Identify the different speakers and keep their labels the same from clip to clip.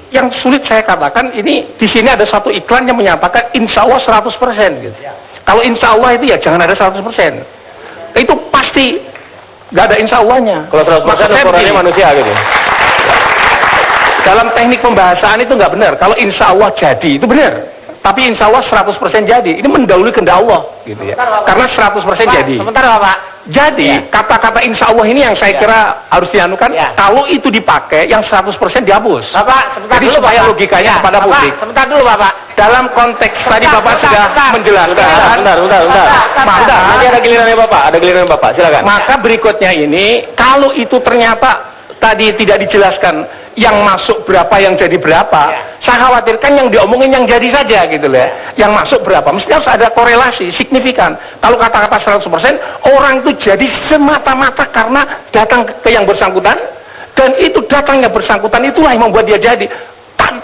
Speaker 1: yang sulit saya katakan ini di sini ada satu iklan yang menyatakan insya Allah 100% gitu. Kalau insya Allah itu ya jangan ada 100%. Itu pasti nggak ada insya Allahnya.
Speaker 2: Kalau 100% ukurannya manusia gitu.
Speaker 1: Dalam teknik pembahasan itu nggak benar. Kalau insya Allah jadi itu benar. Tapi insya Allah 100% jadi. Ini mendahului kehendak Allah gitu ya. Karena 100% jadi.
Speaker 3: Sebentar Bapak.
Speaker 1: Jadi kata-kata insya Allah ini yang saya kira harus dianukan. Kalau itu dipakai yang 100% dihapus.
Speaker 3: Bapak, sebentar
Speaker 1: jadi
Speaker 3: dulu
Speaker 1: supaya
Speaker 3: Bapak.
Speaker 1: logikanya kepada publik.
Speaker 3: Sebentar dulu Bapak.
Speaker 1: Dalam konteks tadi Bapak sudah menjelaskan.
Speaker 2: Bentar. Nanti ada gilirannya Bapak. Ada giliran Bapak. Silakan.
Speaker 1: Maka berikutnya ini, kalau itu ternyata tadi tidak dijelaskan yang masuk berapa, yang jadi berapa, saya khawatirkan yang diomongin yang jadi saja gitu loh ya. Yang masuk berapa, mesti harus ada korelasi signifikan. Kalau kata-kata 100%, orang itu jadi semata-mata karena datang ke yang bersangkutan, dan itu datangnya bersangkutan itulah yang membuat dia jadi.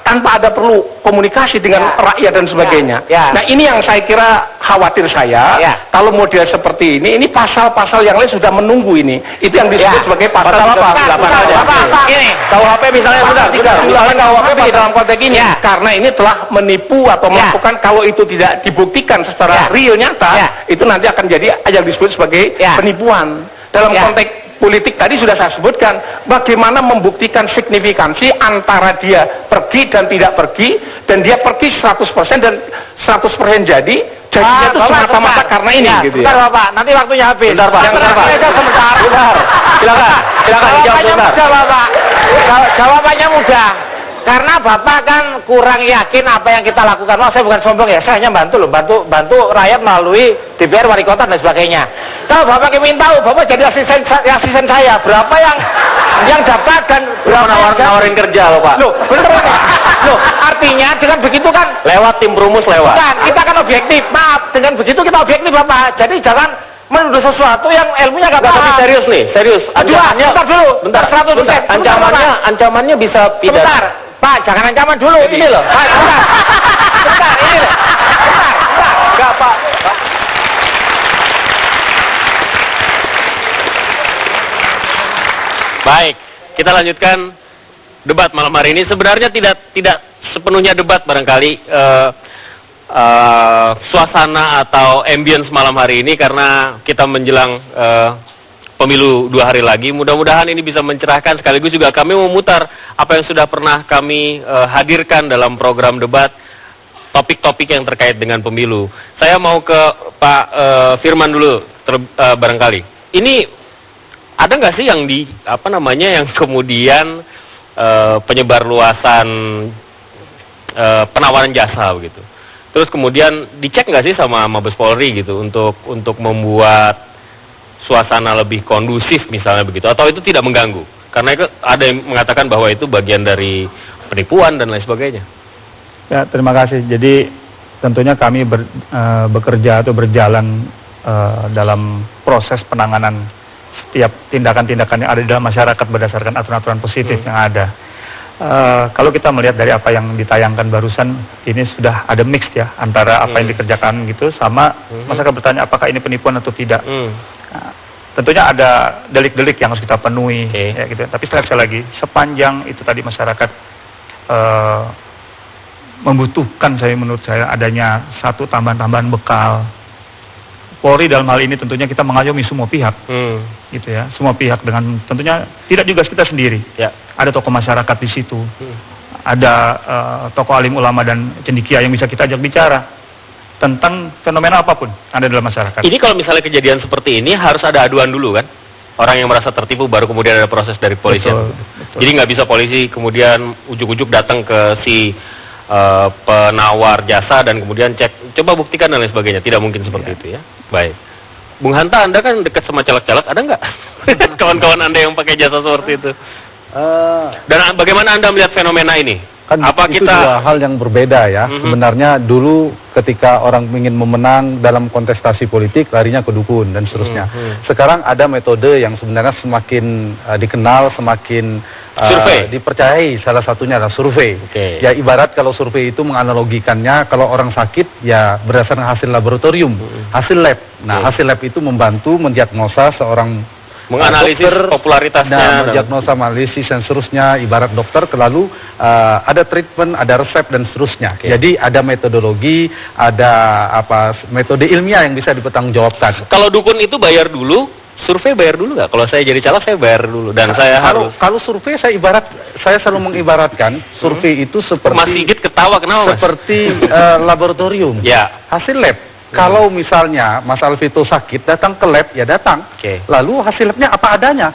Speaker 1: Tanpa ada perlu komunikasi dengan rakyat dan sebagainya. Nah ini yang saya kira khawatir saya. Kalau model seperti ini pasal-pasal yang lain sudah menunggu ini. Itu yang disebut sebagai pasal apa?
Speaker 3: Ini
Speaker 1: KUHP misalnya sudah. Misalnya KUHP di dalam konteks ini. Karena ini telah menipu atau melakukan, kalau itu tidak dibuktikan secara real nyata, itu nanti akan jadi yang disebut sebagai penipuan. Dalam konteks politik tadi sudah saya sebutkan bagaimana membuktikan signifikansi antara dia pergi dan tidak pergi, dan dia pergi 100% dan 100% jadi jadinya itu semata-mata karena ini gitu ya.
Speaker 3: Bentar Bapak, nanti waktunya habis.
Speaker 2: Bentar Pak.
Speaker 3: Sebentar.
Speaker 2: Silakan dijawab
Speaker 3: mudah Bapak. Jawabannya mudah. Karena Bapak kan kurang yakin apa yang kita lakukan. Oh, saya bukan sombong ya, saya hanya bantu loh, bantu rakyat melalui DPR, wali kota dan sebagainya. Kalau Bapak ingin tahu, Bapak jadi asisten saya, berapa yang dapat dan berapa
Speaker 2: nawarin kerja loh Pak.
Speaker 3: Loh, bener ini. Loh, artinya dengan begitu kan
Speaker 2: lewat tim perumus lewat.
Speaker 3: Bukan, kita kan objektif. Maaf, dengan begitu kita objektif Bapak. Jadi jangan menuduh sesuatu yang ilmunya nggak paham.
Speaker 2: Tapi serius nih, serius.
Speaker 3: Ancamannya, bentar, 100%.
Speaker 2: Ancamannya bisa pidana.
Speaker 3: Bentar. Pak, jangan ancaman dulu. Ini loh. Pak, bentar, ini loh. Bentar.
Speaker 2: Enggak, Pak. Baik, kita lanjutkan debat malam hari ini. Sebenarnya tidak sepenuhnya debat barangkali suasana atau ambience malam hari ini, karena kita menjelang pemilu 2 hari lagi. Mudah-mudahan ini bisa mencerahkan, sekaligus juga kami memutar apa yang sudah pernah kami hadirkan dalam program debat, topik-topik yang terkait dengan pemilu. Saya mau ke Pak Firman dulu barangkali. Ini ada nggak sih yang yang kemudian penyebar luasan penawaran jasa begitu? Terus kemudian dicek nggak sih sama Mabes Polri gitu untuk membuat suasana lebih kondusif misalnya begitu, atau itu tidak mengganggu? Karena itu ada yang mengatakan bahwa itu bagian dari penipuan dan lain sebagainya.
Speaker 4: Ya, terima kasih. Jadi tentunya kami bekerja atau berjalan dalam proses penanganan setiap tindakan-tindakan yang ada di dalam masyarakat berdasarkan aturan-aturan positif yang ada. Kalau kita melihat dari apa yang ditayangkan barusan, ini sudah ada mix ya antara apa yang dikerjakan gitu sama masyarakat bertanya apakah ini penipuan atau tidak. Nah, tentunya ada delik-delik yang harus kita penuhi, ya gitu. Tapi sekali lagi, sepanjang itu tadi masyarakat membutuhkan, menurut saya adanya satu tambahan-tambahan bekal. Polri dalam hal ini tentunya kita mengayomi semua pihak, gitu ya. Semua pihak dengan tentunya tidak juga kita sendiri. Ya. Ada tokoh masyarakat di situ, ada tokoh alim ulama dan cendekia yang bisa kita ajak bicara tentang fenomena apapun ada dalam masyarakat.
Speaker 2: Ini kalau misalnya kejadian seperti ini harus ada aduan dulu kan? Orang yang merasa tertipu baru kemudian ada proses dari polisi. Betul. Jadi nggak bisa polisi kemudian ujuk-ujuk datang ke si penawar jasa dan kemudian cek, coba buktikan dan lain sebagainya. Tidak mungkin seperti itu ya. Baik. Bung Hanta, Anda kan dekat sama caleg-caleg, ada nggak kawan-kawan Anda yang pakai jasa seperti itu? Dan bagaimana Anda melihat fenomena ini?
Speaker 5: Kan apa itu dua hal yang berbeda ya. Sebenarnya dulu ketika orang ingin memenang dalam kontestasi politik larinya ke dukun dan seterusnya. Sekarang ada metode yang sebenarnya semakin dikenal, semakin dipercayai, salah satunya adalah survei. Ya ibarat kalau survei itu menganalogikannya kalau orang sakit ya berdasarkan hasil laboratorium, hasil lab. Nah hasil lab itu membantu mendiagnosa seorang
Speaker 2: menganalisis
Speaker 5: dokter,
Speaker 2: popularitasnya,
Speaker 5: diagnosa, analisis dan seterusnya. Ibarat dokter, lalu ada treatment, ada resep dan seterusnya. Jadi ada metodologi, ada metode ilmiah yang bisa dipertanggungjawabkan.
Speaker 2: Kalau dukun itu bayar dulu, survei bayar dulu nggak? Kalau saya jadi caleg saya bayar dulu dan saya harus.
Speaker 5: Kalau survei saya selalu mengibaratkan survei itu seperti
Speaker 2: Mas Sigit ketawa kenapa Mas?
Speaker 5: Seperti laboratorium.
Speaker 2: Ya.
Speaker 5: Hasil lab. Kalau misalnya Mas Alvito sakit, datang ke lab, ya datang. Lalu hasil labnya apa adanya.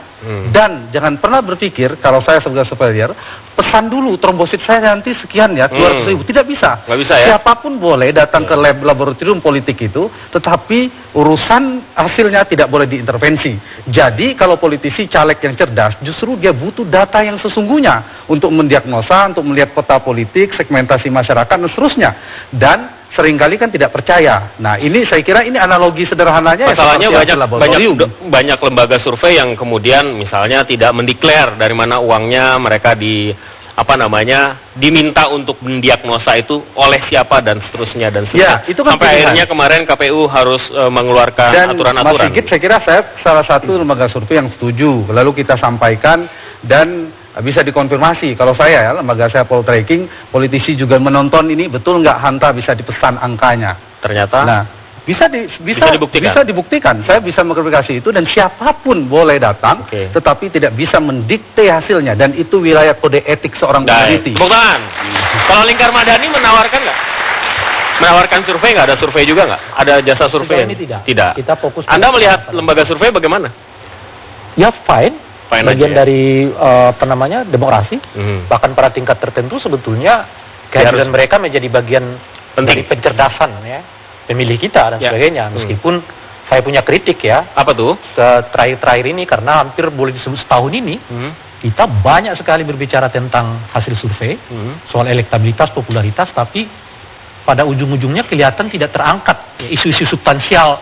Speaker 5: Dan jangan pernah berpikir, kalau saya sebagai surveyor, pesan dulu trombosit saya nanti sekian ya, 200.000. Tidak bisa.
Speaker 2: Nggak bisa ya?
Speaker 5: Siapapun boleh datang ke lab laboratorium politik itu, tetapi urusan hasilnya tidak boleh diintervensi. Jadi kalau politisi caleg yang cerdas, justru dia butuh data yang sesungguhnya untuk mendiagnosa, untuk melihat peta politik, segmentasi masyarakat, dan seterusnya. Dan seringkali kan tidak percaya. Nah, ini saya kira ini analogi sederhananya.
Speaker 2: Masalahnya banyak lembaga survei yang kemudian misalnya tidak mendeklar dari mana uangnya, mereka diminta untuk mendiagnosa itu oleh siapa dan seterusnya dan seterusnya.
Speaker 5: Ya, itu kan
Speaker 2: sampai akhirnya kemarin KPU harus mengeluarkan aturan-aturan.
Speaker 5: Mas Sigit, saya kira saya salah satu lembaga survei yang setuju. Lalu kita sampaikan dan bisa dikonfirmasi. Kalau saya ya, lembaga saya Poltreking, politisi juga menonton ini, betul nggak Hanta bisa dipesan angkanya?
Speaker 2: Ternyata.
Speaker 5: Nah, bisa dibuktikan. Saya bisa mengverifikasi itu dan siapapun boleh datang, tetapi tidak bisa mendikte hasilnya. Dan itu wilayah kode etik seorang peneliti.
Speaker 2: Bukan. Kalau Lingkar Madani menawarkan nggak? Menawarkan survei nggak? Ada survei juga nggak? Ada jasa survei?
Speaker 3: Ini tidak.
Speaker 2: Kita fokus. Anda melihat lembaga survei bagaimana?
Speaker 3: Ya fine. Bagian dari demokrasi. Bahkan pada tingkat tertentu sebetulnya kehadiran mereka menjadi bagian dari pencerdasan ya pemilih kita dan sebagainya. Meskipun saya punya kritik ya.
Speaker 2: Apa tuh?
Speaker 3: Terakhir-terakhir ini karena hampir boleh disebut setahun ini kita banyak sekali berbicara tentang hasil survei soal elektabilitas, popularitas, tapi pada ujung-ujungnya kelihatan tidak terangkat isu-isu substansial.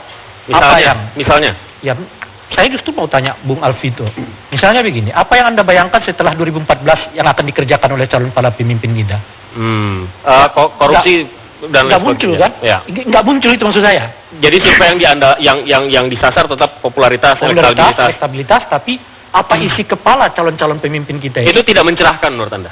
Speaker 2: Misalnya?
Speaker 3: Ya, saya justru mau tanya Bung Alvito. Misalnya begini, apa yang Anda bayangkan setelah 2014 yang akan dikerjakan oleh calon kepala pemimpin kita?
Speaker 2: Korupsi dan
Speaker 3: nggak muncul kan?
Speaker 2: Ya.
Speaker 3: Nggak muncul itu maksud saya.
Speaker 2: Jadi survei yang disasar tetap popularitas,
Speaker 3: elektabilitas, tapi apa isi kepala calon-calon pemimpin kita ini?
Speaker 2: Itu tidak mencerahkan menurut Anda?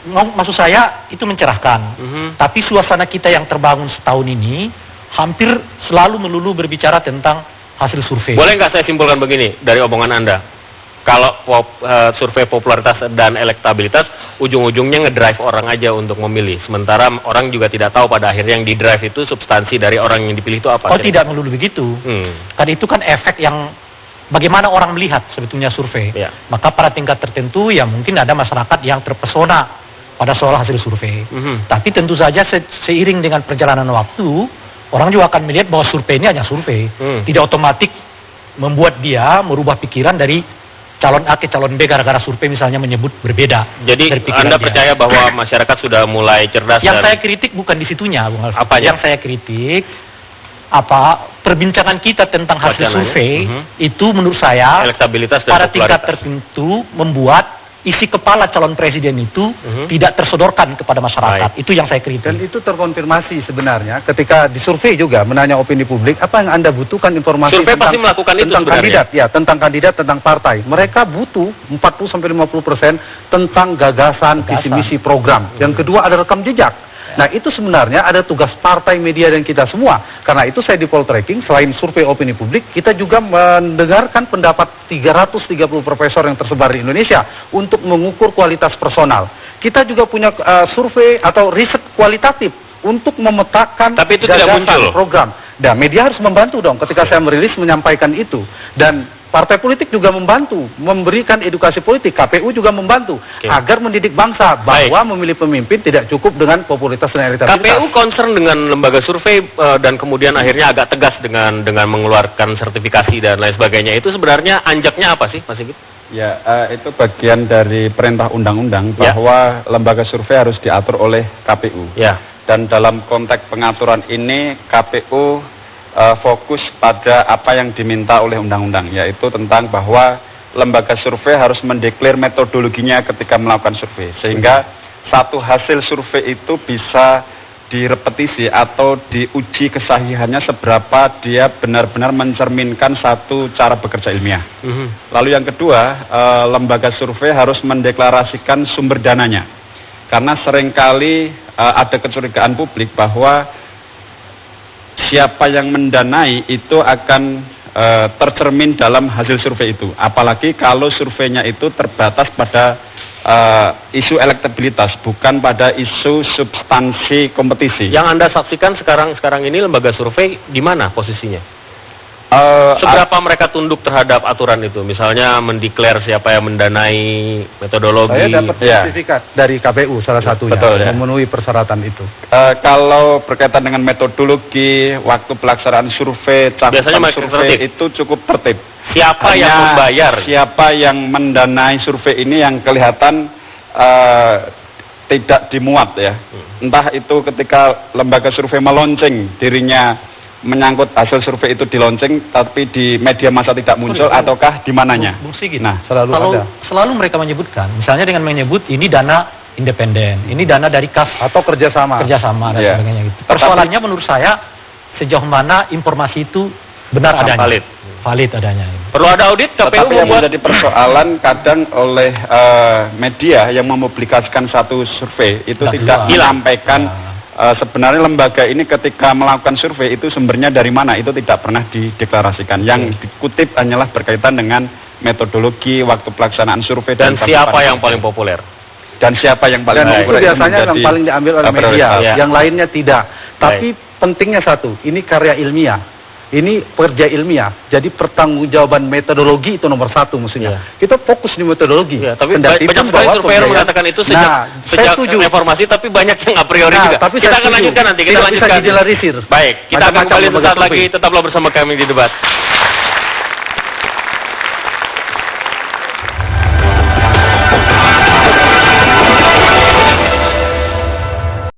Speaker 3: Maksud saya itu mencerahkan. Tapi suasana kita yang terbangun setahun ini hampir selalu melulu berbicara tentang hasil survei.
Speaker 2: Boleh nggak saya simpulkan begini dari omongan Anda? Kalau survei popularitas dan elektabilitas, ujung-ujungnya ngedrive orang aja untuk memilih. Sementara orang juga tidak tahu pada akhirnya yang didrive itu substansi dari orang yang dipilih itu apa.
Speaker 3: Tidak melulu begitu. Kan itu kan efek yang bagaimana orang melihat sebetulnya survei. Maka pada tingkat tertentu ya mungkin ada masyarakat yang terpesona pada soal hasil survei. Tapi tentu saja seiring dengan perjalanan waktu, orang juga akan melihat bahwa survei ini hanya survei. Tidak otomatis membuat dia merubah pikiran dari calon A ke calon B gara-gara survei misalnya menyebut berbeda.
Speaker 2: Jadi Anda percaya bahwa masyarakat sudah mulai cerdas?
Speaker 3: Yang saya kritik bukan di situnya, Bung Alfred. Yang saya kritik perbincangan kita tentang hasil survei itu menurut saya
Speaker 2: elektabilitas dan
Speaker 3: pada tingkat tertentu membuat isi kepala calon presiden itu tidak tersodorkan kepada masyarakat. Itu yang saya kritik.
Speaker 5: Dan itu terkonfirmasi sebenarnya ketika disurvei juga menanya opini publik apa yang Anda butuhkan informasi
Speaker 2: survei pasti melakukan itu
Speaker 5: tentang kandidat ya, tentang kandidat, tentang partai. Mereka butuh 40-50% tentang gagasan, visi misi, program. Yang kedua ada rekam jejak. Nah itu sebenarnya ada tugas partai, media dan kita semua. Karena itu saya di Poltreking selain survei opini publik, kita juga mendengarkan pendapat 330 profesor yang tersebar di Indonesia untuk mengukur kualitas personal. Kita juga punya survei atau riset kualitatif untuk memetakan gagasan program. Dan media harus membantu dong ketika saya merilis menyampaikan itu. Dan partai politik juga membantu, memberikan edukasi politik. KPU juga membantu agar mendidik bangsa bahwa memilih pemimpin tidak cukup dengan popularitas dan elektabilitas.
Speaker 2: KPU concern dengan lembaga survei dan kemudian akhirnya agak tegas dengan mengeluarkan sertifikasi dan lain sebagainya. Itu sebenarnya anjaknya apa sih, Mas Sigit?
Speaker 6: Ya, itu bagian dari perintah undang-undang bahwa lembaga survei harus diatur oleh KPU. Dan dalam konteks pengaturan ini KPU fokus pada apa yang diminta oleh undang-undang, yaitu tentang bahwa lembaga survei harus mendeklar metodologinya ketika melakukan survei, sehingga satu hasil survei itu bisa direpetisi atau diuji kesahihannya seberapa dia benar-benar mencerminkan satu cara bekerja ilmiah. Lalu yang kedua, lembaga survei harus mendeklarasikan sumber dananya. Karena seringkali ada kecurigaan publik bahwa siapa yang mendanai itu akan tercermin dalam hasil survei itu. Apalagi kalau surveinya itu terbatas pada isu elektabilitas, bukan pada isu substansi kompetisi.
Speaker 2: Yang Anda saksikan sekarang ini lembaga survei di mana posisinya? Seberapa mereka tunduk terhadap aturan itu? Misalnya mendeklar siapa yang mendanai, metodologi.
Speaker 5: Saya dapat sertifikat dari KPU salah satunya,
Speaker 6: betul, ya,
Speaker 5: memenuhi persyaratan itu.
Speaker 6: Kalau berkaitan dengan metodologi, waktu pelaksanaan survei, catatan survei itu cukup tertib.
Speaker 2: Siapa yang membayar?
Speaker 6: Siapa yang mendanai survei ini yang kelihatan tidak dimuat ya. Entah itu ketika lembaga survei melonceng dirinya menyangkut hasil survei itu di launching tapi di media massa tidak muncul, ataukah di mananya?
Speaker 7: Nah, selalu mereka menyebutkan, misalnya dengan menyebut ini dana independen, ini dana dari kas
Speaker 5: atau kerjasama
Speaker 7: dan sebagainya gitu. Persoalannya menurut saya sejauh mana informasi itu benar adanya, valid adanya.
Speaker 2: Perlu ada audit KPU.
Speaker 6: Tetapi yang menjadi persoalan kadang oleh media yang mempublikasikan satu survei itu tidak menyampaikan. Sebenarnya lembaga ini ketika melakukan survei itu sumbernya dari mana, itu tidak pernah dideklarasikan. Yang dikutip hanyalah berkaitan dengan metodologi, waktu pelaksanaan survei,
Speaker 2: dan siapa yang paling populer.
Speaker 6: Dan siapa yang paling populer
Speaker 5: itu biasanya yang paling diambil oleh media, yang lainnya tidak. Tapi pentingnya satu, ini karya ilmiah. Ini pekerja ilmiah, jadi pertanggungjawaban metodologi itu nomor satu mestinya. Kita fokus di metodologi.
Speaker 2: Tapi banyak sekali surveyor mengatakan itu sejak reformasi, tapi banyak yang a priori juga.
Speaker 5: Tapi
Speaker 2: kita akan lanjutkan nanti, kita lanjutkan.
Speaker 5: Baik,
Speaker 2: kita akan kembali sesaat lagi, tetaplah bersama kami di Debat.